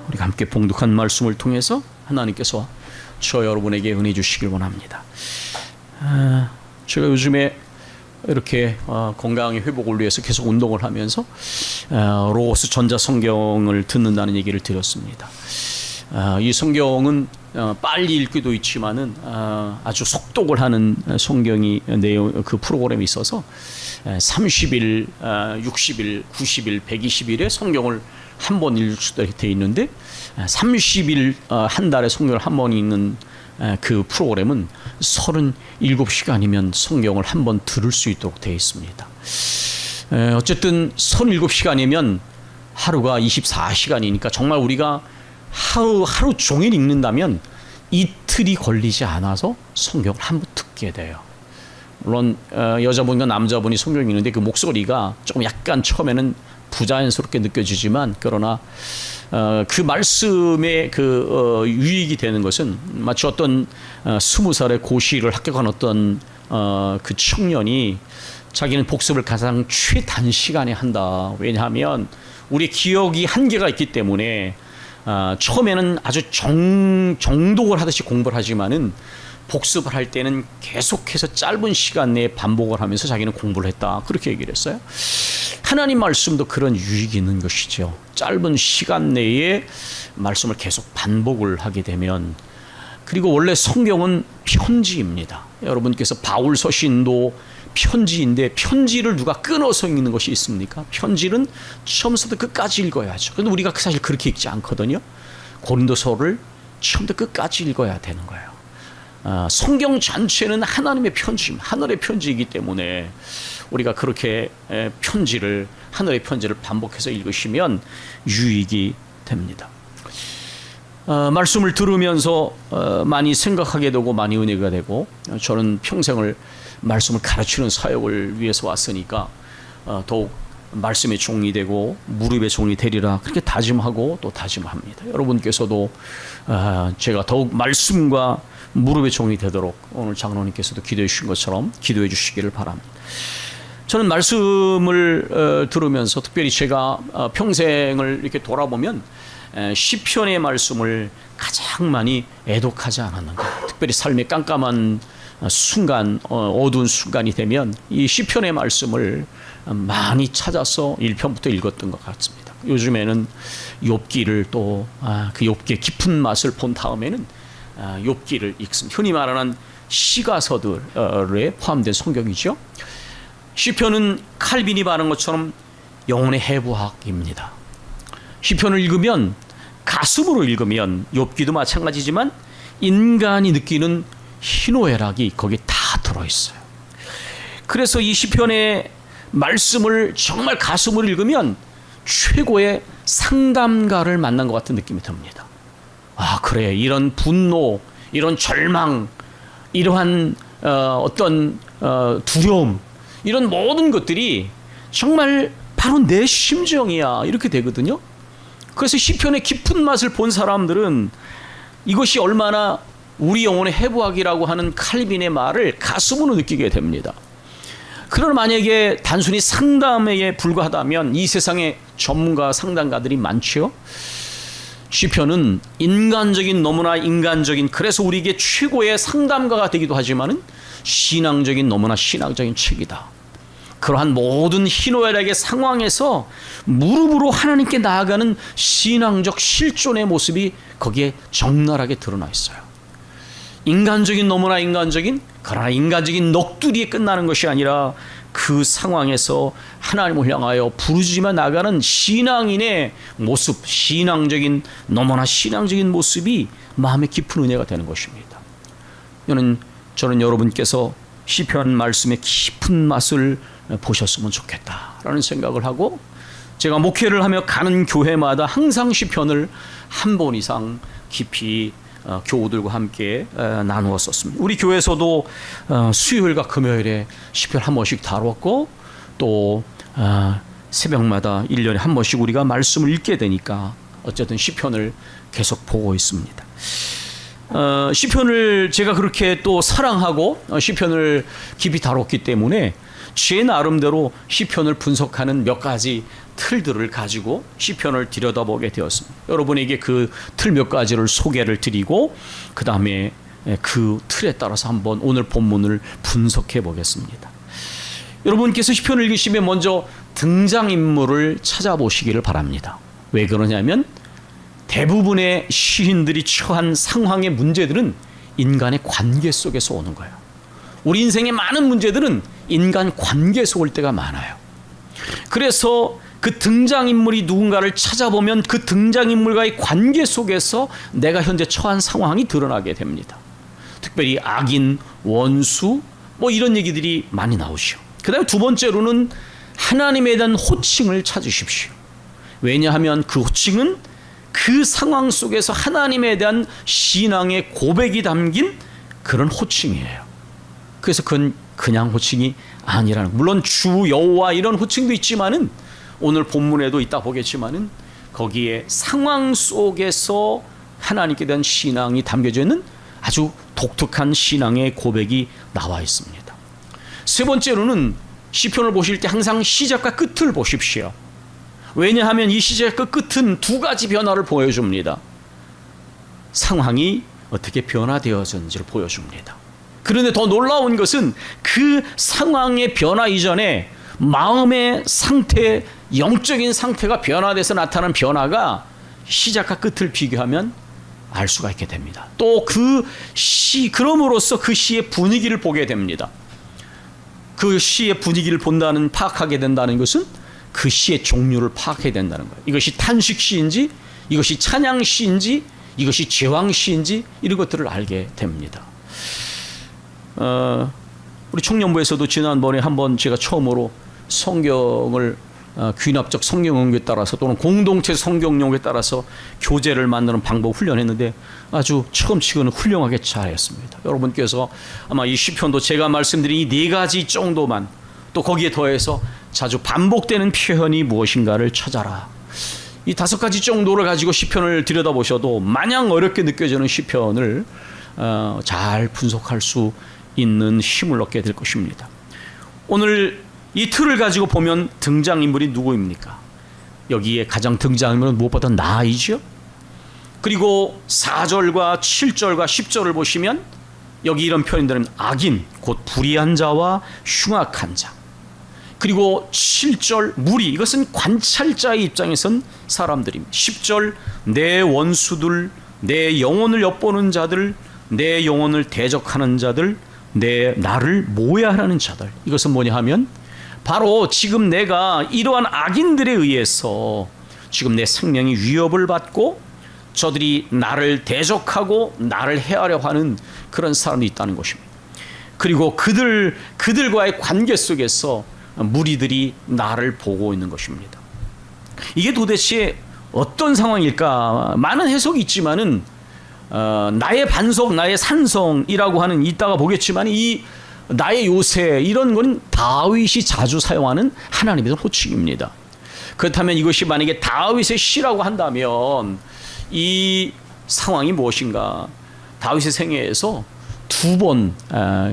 우리가 함께 봉독한 말씀을 통해서 하나님께서 저 여러분에게 은혜 주시길 원합니다. 제가 요즘에 이렇게 건강의 회복을 위해서 계속 운동을 하면서 로고스 전자성경을 듣는다는 얘기를 드렸습니다. 이 성경은 빨리 읽기도 있지만은 아주 속독을 하는 성경이 내용 그 프로그램이 있어서 30일, 60일, 90일, 120일에 성경을 한 번 읽을 수 되어 있는데 30일 한 달에 성경을 한 번 읽는 그 프로그램은 37시간이면 성경을 한 번 들을 수 있도록 되어 있습니다. 어쨌든 37시간이면 하루가 24시간이니까 정말 우리가 하루 종일 읽는다면 이틀이 걸리지 않아서 성경을 한 번 듣게 돼요. 물론 여자분과 남자분이 성경 읽는데 그 목소리가 조금 약간 처음에는 부자연스럽게 느껴지지만 그러나 그 말씀의 그 유익이 되는 것은 마치 어떤 20살의 고시를 합격한 어떤 그 청년이 자기는 복습을 가장 최단시간에 한다. 왜냐하면 우리 기억이 한계가 있기 때문에 처음에는 아주 정독을 하듯이 공부를 하지만은 복습을 할 때는 계속해서 짧은 시간 내에 반복을 하면서 자기는 공부를 했다. 그렇게 얘기를 했어요. 하나님 말씀도 그런 유익이 있는 것이죠. 짧은 시간 내에 말씀을 계속 반복을 하게 되면, 그리고 원래 성경은 편지입니다. 여러분께서 바울 서신도 편지인데 편지를 누가 끊어서 읽는 것이 있습니까? 편지는 처음부터 끝까지 읽어야죠. 그런데 우리가 사실 그렇게 읽지 않거든요. 고린도서를 처음부터 끝까지 읽어야 되는 거예요. 성경 전체는 하나님의 편지, 하늘의 편지이기 때문에 우리가 그렇게 하늘의 편지를 반복해서 읽으시면 유익이 됩니다. 말씀을 들으면서 많이 생각하게 되고 많이 은혜가 되고, 저는 평생을 말씀을 가르치는 사역을 위해서 왔으니까 더욱 말씀의 종이 되고 무릎의 종이 되리라 그렇게 다짐하고 또 다짐합니다. 여러분께서도 제가 더욱 말씀과 무릎의 종이 되도록 오늘 장로님께서도 기도해 주신 것처럼 기도해 주시기를 바랍니다. 저는 말씀을 들으면서 특별히 제가 평생을 이렇게 돌아보면 시편의 말씀을 가장 많이 애독하지 않았는가. 특별히 삶의 깜깜한 순간, 어두운 순간이 되면 이 시편의 말씀을 많이 찾아서 1편부터 읽었던 것 같습니다. 요즘에는 욥기를 또 그 욥기의 깊은 맛을 본 다음에는 욥기를 읽습니다. 흔히 말하는 시가서들에 포함된 성경이죠. 시편은 칼빈이 말한 것처럼 영혼의 해부학입니다. 시편을 읽으면, 가슴으로 읽으면, 욥기도 마찬가지지만 인간이 느끼는 희노애락이 거기에 다 들어있어요. 그래서 이 시편의 말씀을 정말 가슴으로 읽으면 최고의 상담가를 만난 것 같은 느낌이 듭니다. 그래, 이런 분노, 이런 절망, 이러한 어떤 두려움, 이런 모든 것들이 정말 바로 내 심정이야, 이렇게 되거든요. 그래서 시편의 깊은 맛을 본 사람들은 이것이 얼마나 우리 영혼의 해부학이라고 하는 칼빈의 말을 가슴으로 느끼게 됩니다. 그러나 만약에 단순히 상담에 불과하다면 이 세상에 전문가 상담가들이 많죠. 시편은 인간적인, 너무나 인간적인, 그래서 우리에게 최고의 상담가가 되기도 하지만은 신앙적인, 너무나 신앙적인 책이다. 그러한 모든 희노애락의 상황에서 무릎으로 하나님께 나아가는 신앙적 실존의 모습이 거기에 적나라하게 드러나 있어요. 인간적인, 너무나 인간적인, 그러나 인간적인 넋두리에 끝나는 것이 아니라 그 상황에서 하나님을 향하여 부르짖으며 나가는 신앙인의 모습, 신앙적인, 너무나 신앙적인 모습이 마음의 깊은 은혜가 되는 것입니다. 저는 여러분께서 시편 말씀의 깊은 맛을 보셨으면 좋겠다라는 생각을 하고, 제가 목회를 하며 가는 교회마다 항상 시편을 한 번 이상 깊이 교우들과 함께 나누었었습니다. 우리 교회에서도 수요일과 금요일에 시편 한 번씩 다뤘고, 또 새벽마다 1년에 한 번씩 우리가 말씀을 읽게 되니까 어쨌든 시편을 계속 보고 있습니다. 시편을 제가 그렇게 또 사랑하고 시편을 깊이 다뤘기 때문에 제 나름대로 시편을 분석하는 몇 가지 틀들을 가지고 시편을 들여다보게 되었습니다. 여러분에게 그 틀 몇 가지를 소개를 드리고 그 다음에 그 틀에 따라서 한번 오늘 본문을 분석해 보겠습니다. 여러분께서 시편을 읽으시면 먼저 등장인물을 찾아보시기를 바랍니다. 왜 그러냐면 대부분의 시인들이 처한 상황의 문제들은 인간의 관계 속에서 오는 거예요. 우리 인생의 많은 문제들은 인간 관계에서 올 때가 많아요. 그래서 그 등장인물이 누군가를 찾아보면 그 등장인물과의 관계 속에서 내가 현재 처한 상황이 드러나게 됩니다. 특별히 악인, 원수 뭐 이런 얘기들이 많이 나오시오. 그 다음에 두 번째로는 하나님에 대한 호칭을 찾으십시오. 왜냐하면 그 호칭은 그 상황 속에서 하나님에 대한 신앙의 고백이 담긴 그런 호칭이에요. 그래서 그건 그냥 호칭이 아니라는, 물론 주 여호와 이런 호칭도 있지만은 오늘 본문에도 있다 보겠지만은 거기에 상황 속에서 하나님께 대한 신앙이 담겨져 있는 아주 독특한 신앙의 고백이 나와 있습니다. 세 번째로는 시편을 보실 때 항상 시작과 끝을 보십시오. 왜냐하면 이 시작과 끝은 두 가지 변화를 보여줍니다. 상황이 어떻게 변화되어졌는지를 보여줍니다. 그런데 더 놀라운 것은 그 상황의 변화 이전에 마음의 상태, 영적인 상태가 변화돼서 나타난 변화가 시작과 끝을 비교하면 알 수가 있게 됩니다. 또 그 그럼으로써 그 시의 분위기를 보게 됩니다. 그 시의 분위기를 본다는, 파악하게 된다는 것은 그 시의 종류를 파악해야 된다는 거예요. 이것이 탄식시인지, 이것이 찬양시인지, 이것이 제왕시인지 이런 것들을 알게 됩니다. 우리 청년부에서도 지난번에 한번 제가 처음으로 성경을 귀납적 성경 연구에 따라서 또는 공동체 성경 연구에 따라서 교재를 만드는 방법 훈련했는데 아주 처음치고는 훌륭하게 잘했습니다. 여러분께서 아마 이 시편도 제가 말씀드린 이 네 가지 정도만, 또 거기에 더해서 자주 반복되는 표현이 무엇인가를 찾아라, 이 다섯 가지 정도를 가지고 시편을 들여다보셔도 마냥 어렵게 느껴지는 시편을 잘 분석할 수 있는 힘을 얻게 될 것입니다. 오늘 이 틀을 가지고 보면 등장인물이 누구입니까? 여기에 가장 등장인물은 무엇보다 나이죠. 그리고 4절과 7절과 10절을 보시면 여기 이런 표현들은 악인, 곧 불의한 자와 흉악한 자. 그리고 7절 무리, 이것은 관찰자의 입장에선 사람들입니다. 10절 내 원수들, 내 영혼을 엿보는 자들, 내 영혼을 대적하는 자들, 나를 모해하는 자들. 이것은 뭐냐 하면 바로 지금 내가 이러한 악인들에 의해서 지금 내 생명이 위협을 받고 저들이 나를 대적하고 나를 해하려 하는 그런 사람이 있다는 것입니다. 그리고 그들과의 관계 속에서 무리들이 나를 보고 있는 것입니다. 이게 도대체 어떤 상황일까? 많은 해석이 있지만은 나의 반석, 나의 산성이라고 하는, 이따가 보겠지만 이 나의 요새, 이런 건 다윗이 자주 사용하는 하나님의 호칭입니다. 그렇다면 이것이 만약에 다윗의 시라고 한다면 이 상황이 무엇인가? 다윗의 생애에서 두 번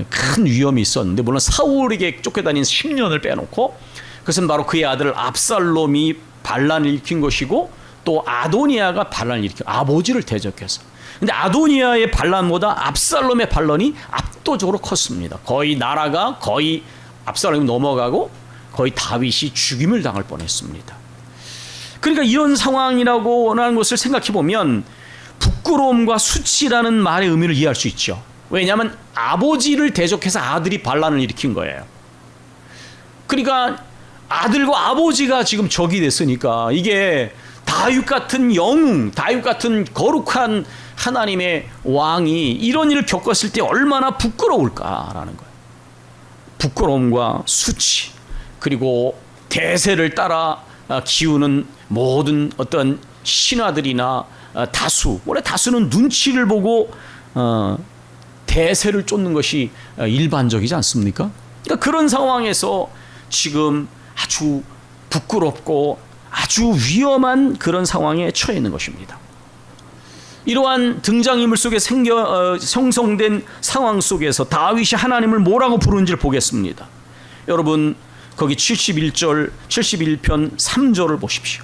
큰 위험이 있었는데, 물론 사울에게 쫓겨다닌 10년을 빼놓고, 그것은 바로 그의 아들 압살롬이 반란을 일으킨 것이고, 또 아도니아가 반란을 일으켜 아버지를 대적해서. 근데 아도니아의 반란보다 압살롬의 반란이 압도적으로 컸습니다. 거의 나라가 거의 압살롬이 넘어가고 거의 다윗이 죽임을 당할 뻔했습니다. 그러니까 이런 상황이라고 하는 것을 생각해 보면 부끄러움과 수치라는 말의 의미를 이해할 수 있죠. 왜냐하면 아버지를 대적해서 아들이 반란을 일으킨 거예요. 그러니까 아들과 아버지가 지금 적이 됐으니까 이게 다윗 같은 영웅, 다윗 같은 거룩한 하나님의 왕이 이런 일을 겪었을 때 얼마나 부끄러울까라는 거예요. 부끄러움과 수치, 그리고 대세를 따라 기우는 모든 어떤 신하들이나 다수, 원래 다수는 눈치를 보고 대세를 쫓는 것이 일반적이지 않습니까? 그러니까 그런 상황에서 지금 아주 부끄럽고 아주 위험한 그런 상황에 처해 있는 것입니다. 이러한 등장인물 속에 형성된 상황 속에서 다윗이 하나님을 뭐라고 부르는지를 보겠습니다. 여러분, 거기 71편 3절을 보십시오.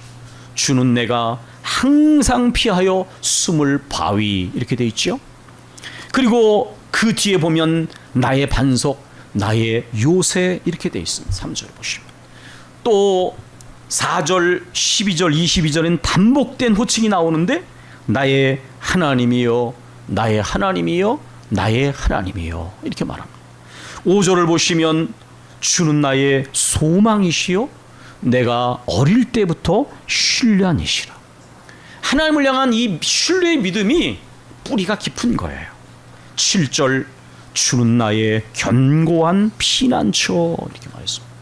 주는 내가 항상 피하여 숨을 바위, 이렇게 돼 있죠. 그리고 그 뒤에 보면 나의 반석, 나의 요새, 이렇게 돼 있습니다. 3절에 보시면 또 4절, 12절, 22절엔 반복된 호칭이 나오는데 나의 하나님이여, 나의 하나님이여, 나의 하나님이여, 이렇게 말합니다. 5절을 보시면 주는 나의 소망이시요 내가 어릴 때부터 신뢰한 이시라. 하나님을 향한 이 신뢰의 믿음이 뿌리가 깊은 거예요. 7절 주는 나의 견고한 피난처, 이렇게 말했습니다.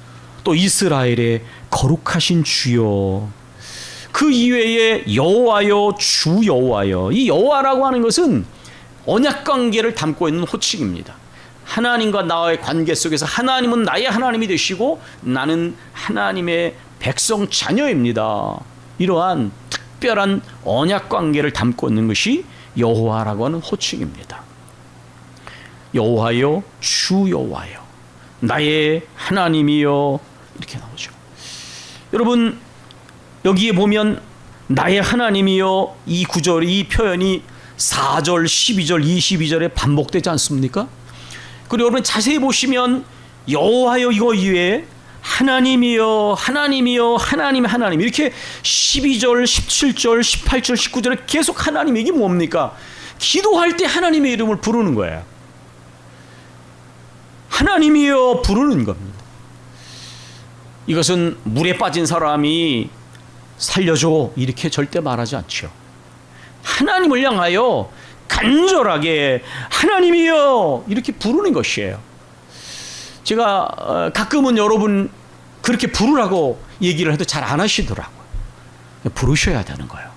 또 이스라엘의 거룩하신 주여. 그 이외에 여호와여, 주 여호와여. 이 여호와라고 하는 것은 언약 관계를 담고 있는 호칭입니다. 하나님과 나와의 관계 속에서 하나님은 나의 하나님이 되시고 나는 하나님의 백성 자녀입니다. 이러한 특별한 언약 관계를 담고 있는 것이 여호와라고 하는 호칭입니다. 여호와여, 주 여호와여, 나의 하나님이여, 이렇게 나오죠. 여러분, 여기에 보면 나의 하나님이여, 이 구절, 이 표현이 4절, 12절, 22절에 반복되지 않습니까? 그리고 여러분 자세히 보시면 여호와여 이거 이외에 하나님이여, 하나님이여, 하나님, 하나님, 이렇게 12절, 17절, 18절, 19절에 계속 하나님, 이게 뭡니까? 기도할 때 하나님의 이름을 부르는 거예요. 하나님이여 부르는 겁니다. 이것은 물에 빠진 사람이 살려줘, 이렇게 절대 말하지 않죠. 하나님을 향하여 간절하게 하나님이여 이렇게 부르는 것이에요. 제가 가끔은 여러분 그렇게 부르라고 얘기를 해도 잘 안 하시더라고요. 부르셔야 되는 거예요.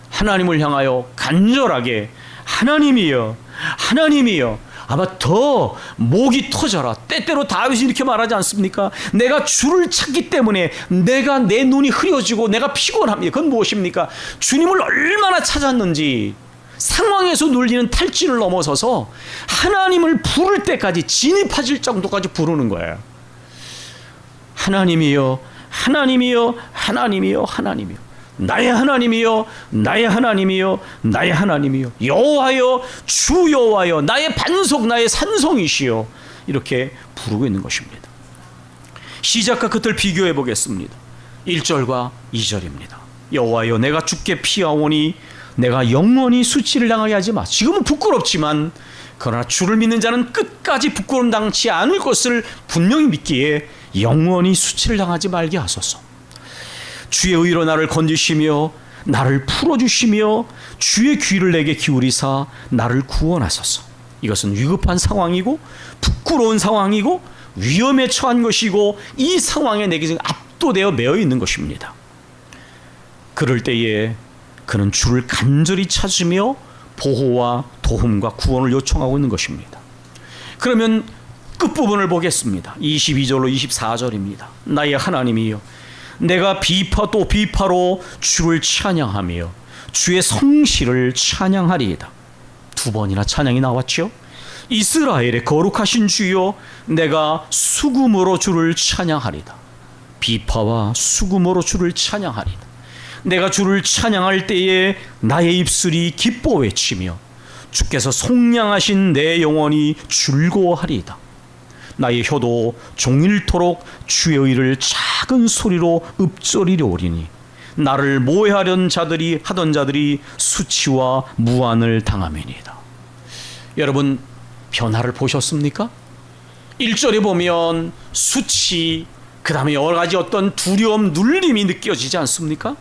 하나님을 향하여 간절하게 하나님이여, 하나님이여. 아마 더 목이 터져라. 때때로 다윗이 이렇게 말하지 않습니까? 내가 주를 찾기 때문에 내가 내 눈이 흐려지고 내가 피곤합니다. 그건 무엇입니까? 주님을 얼마나 찾았는지 상황에서 눌리는 탈진을 넘어서서 하나님을 부를 때까지 진입하실 정도까지 부르는 거예요. 하나님이여, 하나님이여, 하나님이여, 하나님이여. 나의 하나님이여, 나의 하나님이여, 나의 하나님이여. 여호와여, 주 여호와여, 나의 반석, 나의 산성이시여. 이렇게 부르고 있는 것입니다. 시작과 끝을 비교해 보겠습니다. 1절과 2절입니다. 여호와여, 내가 주께 피하오니 내가 영원히 수치를 당하게 하지 마. 지금은 부끄럽지만 그러나 주를 믿는 자는 끝까지 부끄러움 당치 않을 것을 분명히 믿기에 영원히 수치를 당하지 말게 하소서. 주의 의로 나를 건지시며 나를 풀어주시며 주의 귀를 내게 기울이사 나를 구원하소서. 이것은 위급한 상황이고 부끄러운 상황이고 위험에 처한 것이고 이 상황에 내게 지금 압도되어 매여 있는 것입니다. 그럴 때에 그는 주를 간절히 찾으며 보호와 도움과 구원을 요청하고 있는 것입니다. 그러면 끝부분을 보겠습니다. 22절로 24절입니다. 나의 하나님이여, 내가 비파 또 비파로 주를 찬양하며 주의 성실을 찬양하리이다. 두 번이나 찬양이 나왔죠. 이스라엘의 거룩하신 주여, 내가 수금으로 주를 찬양하리다. 비파와 수금으로 주를 찬양하리다. 내가 주를 찬양할 때에 나의 입술이 기뻐 외치며 주께서 속량하신 내 영혼이 즐거워하리이다. 나의 혀도 종일토록 주의 의를 작은 소리로 읊조리려오리니 나를 모해하려는 자들이 하던 자들이 수치와 무한을 당하매니이다. 여러분 변화를 보셨습니까? 1절에 보면 수치, 그 다음에 여러 가지 어떤 두려움, 눌림이 느껴지지 않습니까?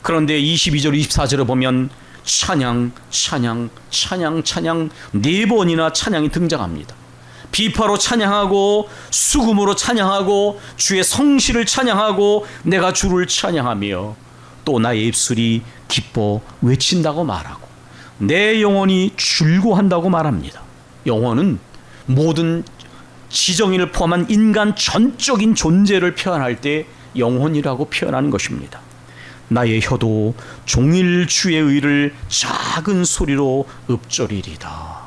그런데 22절, 24절에 보면 찬양, 찬양, 찬양, 찬양, 네 번이나 찬양이 등장합니다. 비파로 찬양하고 수금으로 찬양하고 주의 성실을 찬양하고 내가 주를 찬양하며 또 나의 입술이 기뻐 외친다고 말하고 내 영혼이 즐거워한다고 말합니다. 영혼은 모든 지정인을 포함한 인간 전적인 존재를 표현할 때 영혼이라고 표현하는 것입니다. 나의 혀도 종일 주의 의를 작은 소리로 읊조리리다.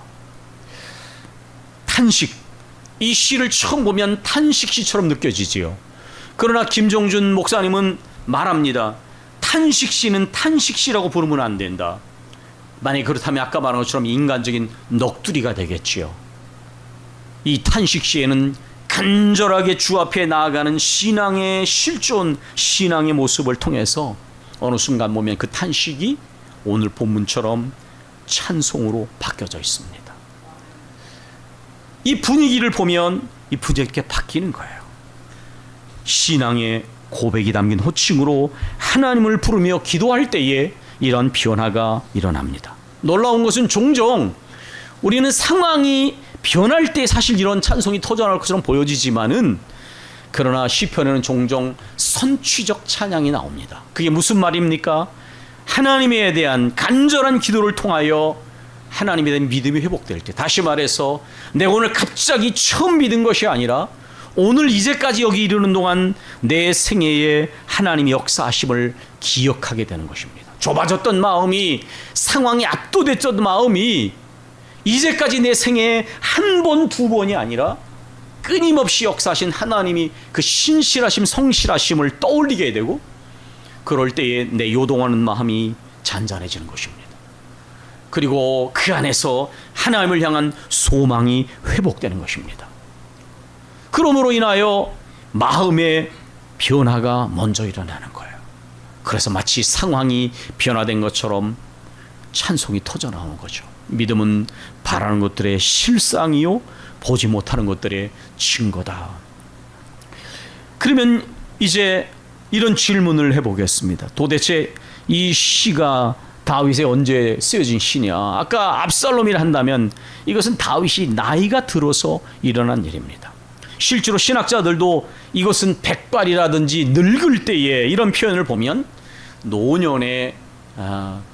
탄식, 이 시를 처음 보면 탄식시처럼 느껴지지요. 그러나 김종준 목사님은 말합니다. 탄식시는 탄식시라고 부르면 안 된다. 만약 그렇다면 아까 말한 것처럼 인간적인 넋두리가 되겠지요. 이 탄식시에는 간절하게 주 앞에 나아가는 신앙의 실존, 신앙의 모습을 통해서 어느 순간 보면 그 탄식이 오늘 본문처럼 찬송으로 바뀌어져 있습니다. 이 분위기를 보면 이 분위기가 바뀌는 거예요. 신앙의 고백이 담긴 호칭으로 하나님을 부르며 기도할 때에 이런 변화가 일어납니다. 놀라운 것은 종종 우리는 상황이 변할 때 사실 이런 찬송이 터져나올 것처럼 보여지지만은, 그러나 시편에는 종종 선취적 찬양이 나옵니다. 그게 무슨 말입니까? 하나님에 대한 간절한 기도를 통하여 하나님에 대한 믿음이 회복될 때, 다시 말해서 내가 오늘 갑자기 처음 믿은 것이 아니라 오늘 이제까지 여기 이르는 동안 내 생애에 하나님의 역사하심을 기억하게 되는 것입니다. 좁아졌던 마음이, 상황이 압도됐던 마음이 이제까지 내 생애에 한 번, 두 번이 아니라 끊임없이 역사하신 하나님이 그 신실하심, 성실하심을 떠올리게 되고, 그럴 때에 내 요동하는 마음이 잔잔해지는 것입니다. 그리고 그 안에서 하나님을 향한 소망이 회복되는 것입니다. 그러므로 인하여 마음의 변화가 먼저 일어나는 거예요. 그래서 마치 상황이 변화된 것처럼 찬송이 터져나오는 거죠. 믿음은 바라는 것들의 실상이요 보지 못하는 것들의 증거다. 그러면 이제 이런 질문을 해보겠습니다. 도대체 이 시가 다윗에 언제 쓰여진 시냐? 아까 압살롬이라 한다면 이것은 다윗이 나이가 들어서 일어난 일입니다. 실제로 신학자들도 이것은 백발이라든지 늙을 때에 이런 표현을 보면 노년의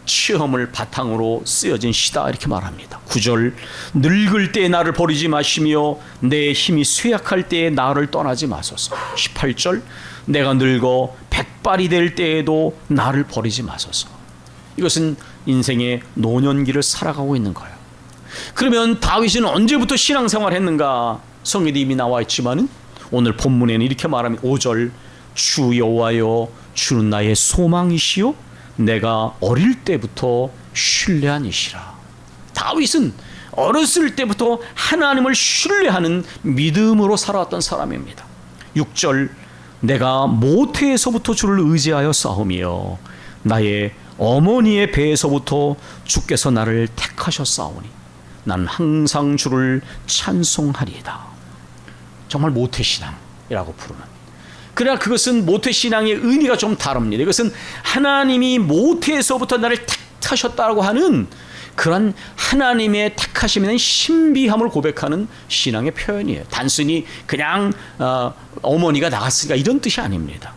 체험을 바탕으로 쓰여진 시다 이렇게 말합니다. 9절, 늙을 때에 나를 버리지 마시며 내 힘이 쇠약할 때에 나를 떠나지 마소서. 18절, 내가 늙어 백발이 될 때에도 나를 버리지 마소서. 이것은 인생의 노년기를 살아가고 있는 거예요. 그러면 다윗은 언제부터 신앙생활을 했는가? 성경에 이미 나와 있지만 오늘 본문에는 이렇게 말합니다. 5절, 주 여호와여 주는 나의 소망이시요 내가 어릴 때부터 신뢰한 이시라. 다윗은 어렸을 때부터 하나님을 신뢰하는 믿음으로 살아왔던 사람입니다. 6절, 내가 모태에서부터 주를 의지하여 싸우며 나의 어머니의 배에서부터 주께서 나를 택하셨사오니 나는 항상 주를 찬송하리이다. 정말 모태신앙이라고 부르는, 그러나 그것은 모태신앙의 의미가 좀 다릅니다. 이것은 하나님이 모태에서부터 나를 택하셨다고 하는 그런 하나님의 택하심에 대한 신비함을 고백하는 신앙의 표현이에요. 단순히 그냥 어머니가 나갔으니까 이런 뜻이 아닙니다.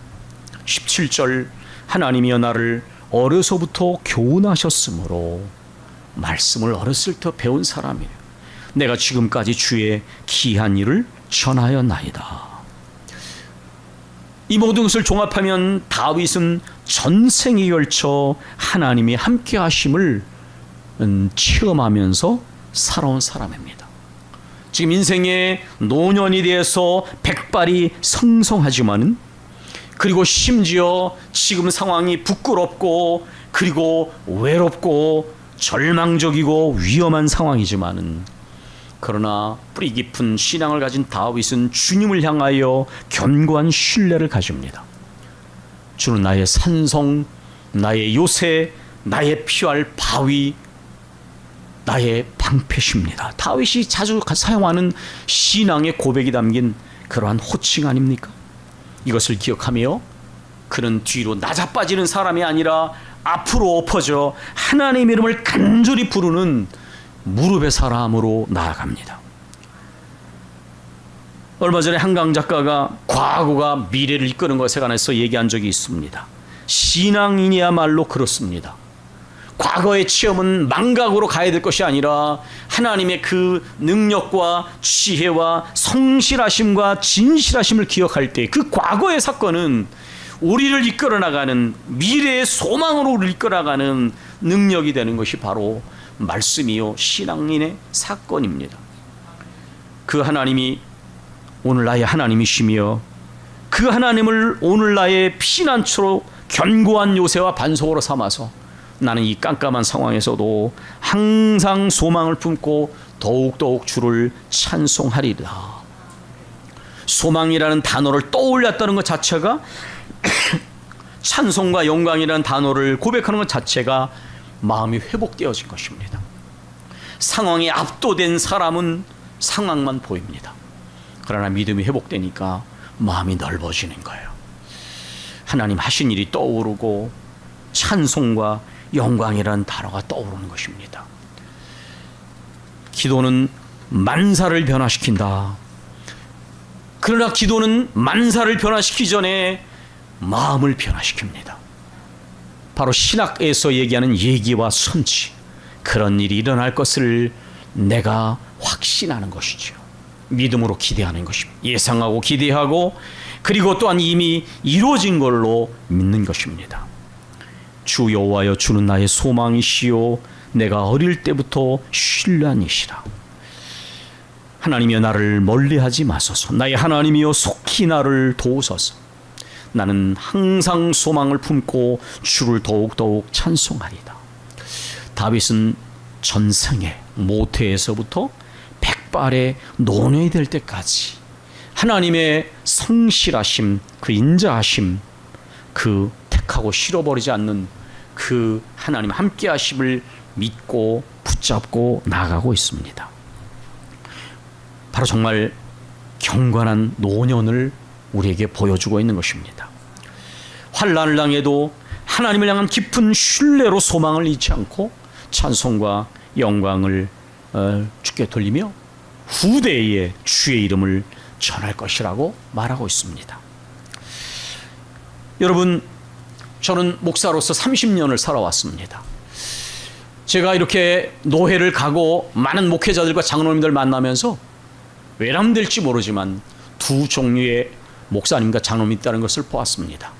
17절, 하나님이여 나를 어려서부터 교훈하셨으므로, 말씀을 어렸을 때 배운 사람이에요. 내가 지금까지 주의 귀한 일을 전하였나이다. 이 모든 것을 종합하면 다윗은 전생에 걸쳐 하나님이 함께 하심을 체험하면서 살아온 사람입니다. 지금 인생의 노년이 되어서 백발이 성성하지만은, 그리고 심지어 지금 상황이 부끄럽고 그리고 외롭고 절망적이고 위험한 상황이지만은, 그러나 뿌리 깊은 신앙을 가진 다윗은 주님을 향하여 견고한 신뢰를 가집니다. 주는 나의 산성, 나의 요새, 나의 피할 바위, 나의 방패십니다. 다윗이 자주 사용하는 신앙의 고백이 담긴 그러한 호칭 아닙니까? 이것을 기억하며 그는 뒤로 낮아빠지는 사람이 아니라 앞으로 엎어져 하나님의 이름을 간절히 부르는 무릎의 사람으로 나아갑니다. 얼마 전에 한강 작가가 과거가 미래를 이끄는 것에 관해서 얘기한 적이 있습니다. 신앙인이야말로 그렇습니다. 과거의 체험은 망각으로 가야 될 것이 아니라 하나님의 그 능력과 지혜와 성실하심과 진실하심을 기억할 때 그 과거의 사건은 우리를 이끌어 나가는, 미래의 소망으로 우리를 이끌어 나가는 능력이 되는 것이 바로 말씀이요 신앙인의 사건입니다. 그 하나님이 오늘 나의 하나님이시며 그 하나님을 오늘 나의 피난처로 견고한 요새와 반석으로 삼아서 나는 이 깜깜한 상황에서도 항상 소망을 품고 더욱더욱 주를 찬송하리라. 소망이라는 단어를 떠올렸다는 것 자체가 찬송과 영광이라는 단어를 고백하는 것 자체가 마음이 회복되어진 것입니다. 상황에 압도된 사람은 상황만 보입니다. 그러나 믿음이 회복되니까 마음이 넓어지는 거예요. 하나님 하신 일이 떠오르고 찬송과 영광이라는 단어가 떠오르는 것입니다. 기도는 만사를 변화시킨다. 그러나 기도는 만사를 변화시키기 전에 마음을 변화시킵니다. 바로 신학에서 얘기하는 예기와 선지, 그런 일이 일어날 것을 내가 확신하는 것이죠. 믿음으로 기대하는 것입니다. 예상하고 기대하고 그리고 또한 이미 이루어진 걸로 믿는 것입니다. 주 여호와여, 주는 나의 소망이시요 내가 어릴 때부터 신뢰한 이시라. 하나님이여, 나를 멀리하지 마소서. 나의 하나님이여, 속히 나를 도우소서. 나는 항상 소망을 품고 주를 더욱더욱 찬송하리다. 다윗은 전생에 모태에서부터 백발의 노년이 될 때까지 하나님의 성실하심, 그 인자하심, 그 택하고 실어버리지 않는 그 하나님 함께 하심을 믿고 붙잡고 나아가고 있습니다. 바로 정말 경건한 노년을 우리에게 보여주고 있는 것입니다. 환난을 당해도 하나님을 향한 깊은 신뢰로 소망을 잃지 않고 찬송과 영광을 주께 돌리며 후대에 주의 이름을 전할 것이라고 말하고 있습니다. 여러분, 저는 목사로서 30년을 살아왔습니다. 제가 이렇게 노회를 가고 많은 목회자들과 장로님들 만나면서 외람될지 모르지만 두 종류의 목사님과 장로님이 있다는 것을 보았습니다.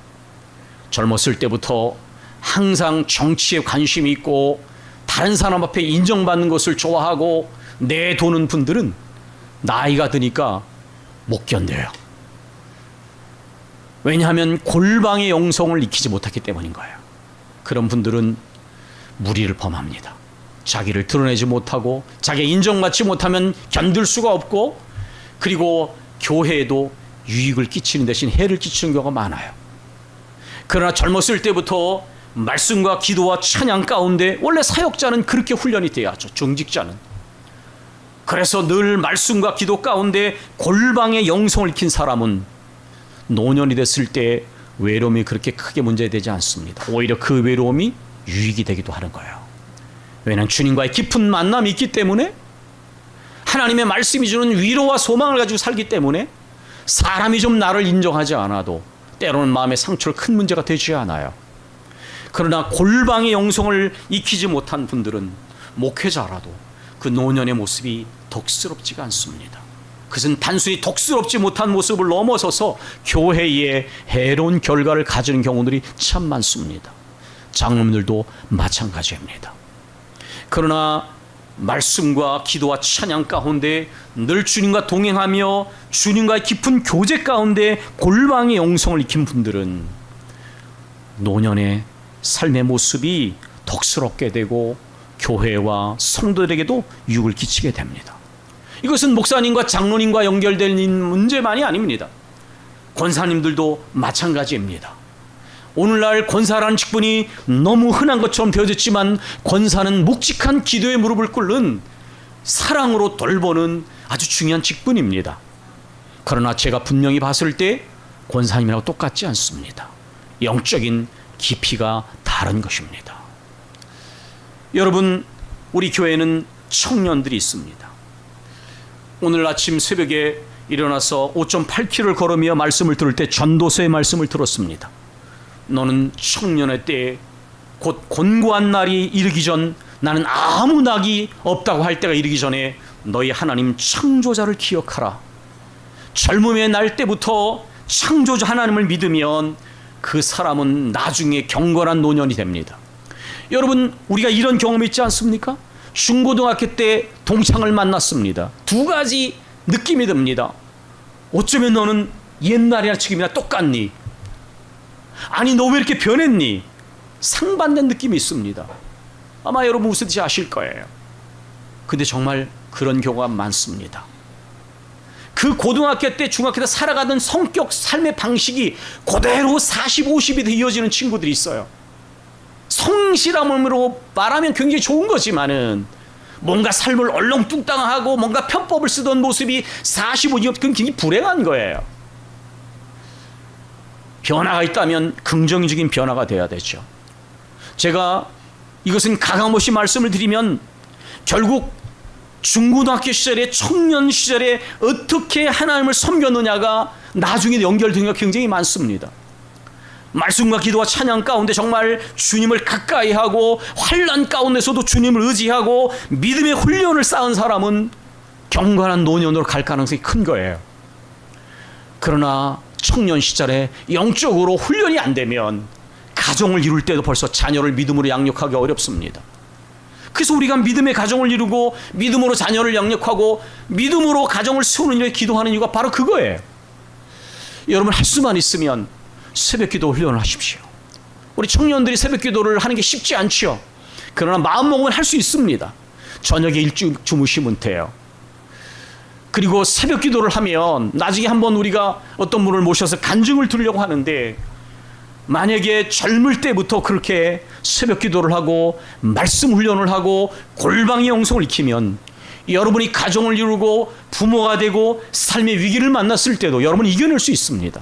젊었을 때부터 항상 정치에 관심이 있고 다른 사람 앞에 인정받는 것을 좋아하고 내도는 분들은 나이가 드니까 못 견뎌요. 왜냐하면 골방의 영성을 익히지 못했기 때문인 거예요. 그런 분들은 무리를 범합니다. 자기를 드러내지 못하고 자기가 인정받지 못하면 견딜 수가 없고, 그리고 교회에도 유익을 끼치는 대신 해를 끼치는 경우가 많아요. 그러나 젊었을 때부터 말씀과 기도와 찬양 가운데, 원래 사역자는 그렇게 훈련이 돼야죠. 중직자는. 그래서 늘 말씀과 기도 가운데 골방의 영성을 익힌 사람은 노년이 됐을 때 외로움이 그렇게 크게 문제되지 않습니다. 오히려 그 외로움이 유익이 되기도 하는 거예요. 왜냐하면 주님과의 깊은 만남이 있기 때문에, 하나님의 말씀이 주는 위로와 소망을 가지고 살기 때문에 사람이 좀 나를 인정하지 않아도 때로는 마음의 상처를 큰 문제가 되지 않아요. 그러나 골방의 영성을 익히지 못한 분들은 목회자라도 그 노년의 모습이 덕스럽지가 않습니다. 그것은 단순히 덕스럽지 못한 모습을 넘어서서 교회에 해로운 결과를 가지는 경우들이 참 많습니다. 장로님들도 마찬가지입니다. 그러나 말씀과 기도와 찬양 가운데 늘 주님과 동행하며 주님과의 깊은 교제 가운데 골방의 영성을 익힌 분들은 노년의 삶의 모습이 덕스럽게 되고 교회와 성도들에게도 유익을 끼치게 됩니다. 이것은 목사님과 장로님과 연결된 문제만이 아닙니다. 권사님들도 마찬가지입니다. 오늘날 권사라는 직분이 너무 흔한 것처럼 되어졌지만, 권사는 묵직한 기도의 무릎을 꿇는, 사랑으로 돌보는 아주 중요한 직분입니다. 그러나 제가 분명히 봤을 때 권사님이라고 똑같지 않습니다. 영적인 깊이가 다른 것입니다. 여러분, 우리 교회는 청년들이 있습니다. 오늘 아침 새벽에 일어나서 5.8km를 걸으며 말씀을 들을 때 전도서의 말씀을 들었습니다. 너는 청년의 때에 곧 곤고한 날이 이르기 전, 나는 아무 낙이 없다고 할 때가 이르기 전에 너희 하나님 창조자를 기억하라. 젊음의 날 때부터 창조자 하나님을 믿으면 그 사람은 나중에 경건한 노년이 됩니다. 여러분, 우리가 이런 경험이 있지 않습니까? 중고등학교 때 동창을 만났습니다. 두 가지 느낌이 듭니다. 어쩌면 너는 옛날이나 지금이나 똑같니? 아니 너 왜 이렇게 변했니? 상반된 느낌이 있습니다. 아마 여러분 무슨 뜻인지 아실 거예요. 근데 정말 그런 경우가 많습니다. 그 고등학교 때 중학교 때 살아가던 성격 삶의 방식이 그대로 40, 50이 이어지는 친구들이 있어요. 성실함으로 말하면 굉장히 좋은 거지만은 뭔가 삶을 얼렁뚱땅하고 뭔가 편법을 쓰던 모습이 45년 그건 굉장히 불행한 거예요. 변화가 있다면 긍정적인 변화가 돼야 되죠. 제가 이것은 가감없이 말씀을 드리면 결국 중고등학교 시절에 청년 시절에 어떻게 하나님을 섬겼느냐가 나중에 연결된 게 굉장히 많습니다. 말씀과 기도와 찬양 가운데 정말 주님을 가까이 하고 환난 가운데서도 주님을 의지하고 믿음의 훈련을 쌓은 사람은 경건한 노년으로 갈 가능성이 큰 거예요. 그러나 청년 시절에 영적으로 훈련이 안 되면 가정을 이룰 때도 벌써 자녀를 믿음으로 양육하기 어렵습니다. 그래서 우리가 믿음의 가정을 이루고 믿음으로 자녀를 양육하고 믿음으로 가정을 세우는 일에 기도하는 이유가 바로 그거예요. 여러분 할 수만 있으면 새벽 기도 훈련을 하십시오. 우리 청년들이 새벽 기도를 하는 게 쉽지 않죠. 그러나 마음먹으면 할 수 있습니다. 저녁에 일찍 주무시면 돼요. 그리고 새벽 기도를 하면 나중에 한번 우리가 어떤 분을 모셔서 간증을 들으려고 하는데 만약에 젊을 때부터 그렇게 새벽 기도를 하고 말씀 훈련을 하고 골방의 영성을 익히면 여러분이 가정을 이루고 부모가 되고 삶의 위기를 만났을 때도 여러분이 이겨낼 수 있습니다.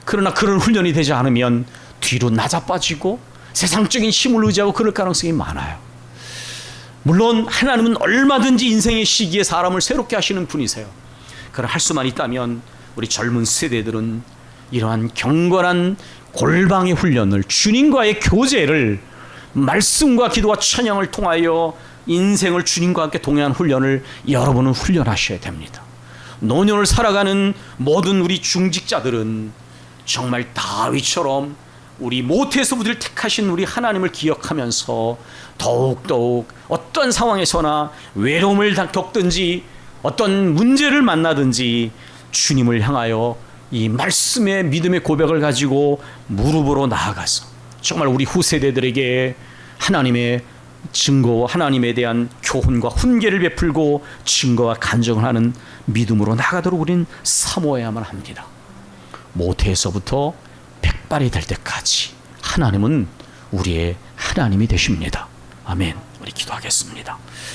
그러나 그런 훈련이 되지 않으면 뒤로 낮아빠지고 세상적인 힘을 의지하고 그럴 가능성이 많아요. 물론 하나님은 얼마든지 인생의 시기에 사람을 새롭게 하시는 분이세요. 그러나 할 수만 있다면 우리 젊은 세대들은 이러한 경건한 골방의 훈련을, 주님과의 교제를 말씀과 기도와 찬양을 통하여 인생을 주님과 함께 동행한 훈련을 여러분은 훈련하셔야 됩니다. 노년을 살아가는 모든 우리 중직자들은 정말 다윗처럼 우리 모태에서부터 택하신 우리 하나님을 기억하면서 더욱더욱 어떤 상황에서나 외로움을 겪든지 어떤 문제를 만나든지 주님을 향하여 이 말씀의 믿음의 고백을 가지고 무릎으로 나아가서 정말 우리 후세대들에게 하나님의 증거와 하나님에 대한 교훈과 훈계를 베풀고 증거와 간증을 하는 믿음으로 나가도록 우리는 사모해야만 합니다. 모태에서부터 백발이 될 때까지 하나님은 우리의 하나님이 되십니다. 아멘. 우리 기도하겠습니다.